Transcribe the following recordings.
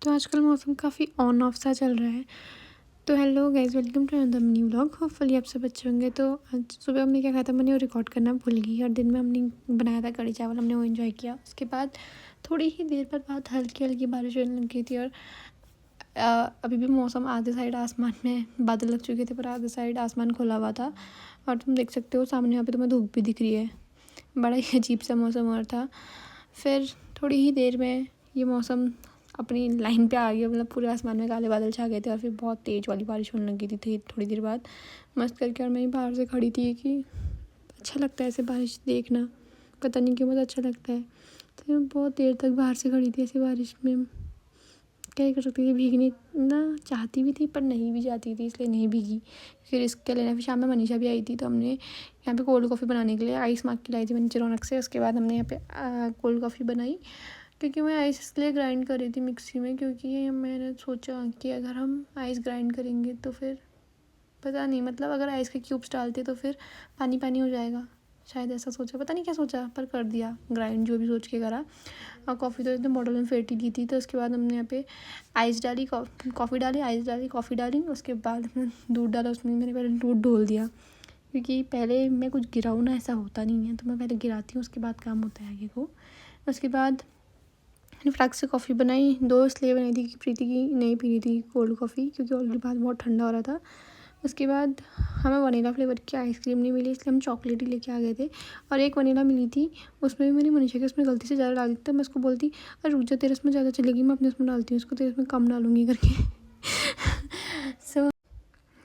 तो आजकल मौसम काफ़ी ऑन ऑफ सा चल रहा है। तो hello guys, welcome to another new vlog. Hopefully आप सब अच्छे होंगे। तो आज सुबह हमने क्या खाया था, मैंने वो रिकॉर्ड करना भूल गई। और दिन में हमने बनाया था कढ़ी चावल, हमने वो एंजॉय किया। उसके बाद थोड़ी ही देर बाद बहुत हल्की हल्की बारिश होने लगी थी। और अभी भी मौसम आधे साइड आसमान में बादल लग चुके थे, पर आधे साइड आसमान खुला हुआ था। और तुम देख सकते हो सामने यहाँ पे तुम्हें धूप भी दिख रही है। बड़ा ही अजीब सा मौसम और था। फिर थोड़ी ही देर में ये मौसम अपनी लाइन पे आ गया, मतलब पूरे आसमान में काले बादल छा गए थे। और फिर बहुत तेज़ वाली बारिश होने लगी थी थोड़ी देर बाद, मस्त करके। और मैं बाहर से खड़ी थी कि अच्छा लगता है ऐसे बारिश देखना, पता नहीं क्यों बहुत अच्छा लगता है। तो मैं बहुत देर तक बाहर से खड़ी थी ऐसे बारिश में। क्या ही कर सकती थी, भीगने ना चाहती भी थी पर नहीं भी चाहती थी, इसलिए नहीं भीगी। फिर इसके लेना, फिर शाम में मनीषा भी आई थी, तो हमने यहाँ पे कोल्ड कॉफ़ी बनाने के लिए आइस मार्क की लाई थी मैंने रौनक से। उसके बाद हमने यहाँ पे कोल्ड कॉफ़ी बनाई, क्योंकि मैं आइस इसलिए ग्राइंड कर रही थी मिक्सी में, क्योंकि मैंने सोचा कि अगर हम आइस ग्राइंड करेंगे तो फिर पता नहीं, मतलब अगर आइस के क्यूब्स डालते तो फिर पानी पानी हो जाएगा, शायद ऐसा सोचा, पता नहीं क्या सोचा, पर कर दिया ग्राइंड, जो भी सोच के करा। और कॉफ़ी तो एकदम बॉटल में फेंट ही दी थी। तो उसके बाद हमने यहाँ पे आइस डाली, कॉफ़ी डाली, आइस डाली, कॉफ़ी डाली। उसके बाद हमने दूध डाला उसमें। मैंने पहले दूध ढोल दिया, क्योंकि पहले मैं कुछ गिराऊँ ना, ऐसा होता नहीं है। तो मैं पहले गिराती हूँ, उसके बाद काम होता है आगे को। उसके बाद मैंने फटाक से कॉफ़ी बनाई। 2 इसलिए बनाई थी कि प्रीति की नहीं पी रही थी कोल्ड कॉफ़ी, क्योंकि ऑलरेडी बाहर बहुत ठंडा हो रहा था। उसके बाद हमें वनीला फ्लेवर की आइसक्रीम नहीं मिली, इसलिए हम चॉकलेट ही लेके आ गए थे। और एक वनीला मिली थी, उसमें भी मैंने मनीषा के उसमें गलती से ज़्यादा डाल दी थी। तो मैं उसको बोलती, अरे रुक जा, तेरे उसमें ज़्यादा चलेगी, मैं अपने उसमें डालती हूँ, उसको तेरे उसमें कम डालूंगी करके। सो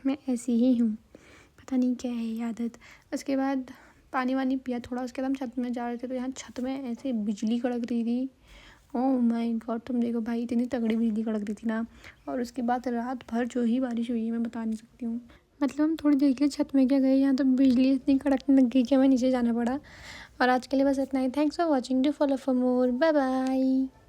मैं ऐसी ही हूँ, पता नहीं क्या है ये आदत। उसके बाद पानी वानी पिया थोड़ा। उसके बाद हम छत में जा रहे थे, तो यहाँ छत में ऐसे बिजली कड़क रही थी। ओह माय गॉड, तुम देखो भाई, इतनी तगड़ी बिजली कड़क रही थी ना। और उसके बाद रात भर जो ही बारिश हुई है मैं बता नहीं सकती हूँ। मतलब हम थोड़ी देर के लिए छत में क्या गए, यहाँ तो बिजली इतनी कड़कने लग गई कि हमें नीचे जाना पड़ा। और आज के लिए बस इतना ही। Thanks for watching, do follow for more, bye bye.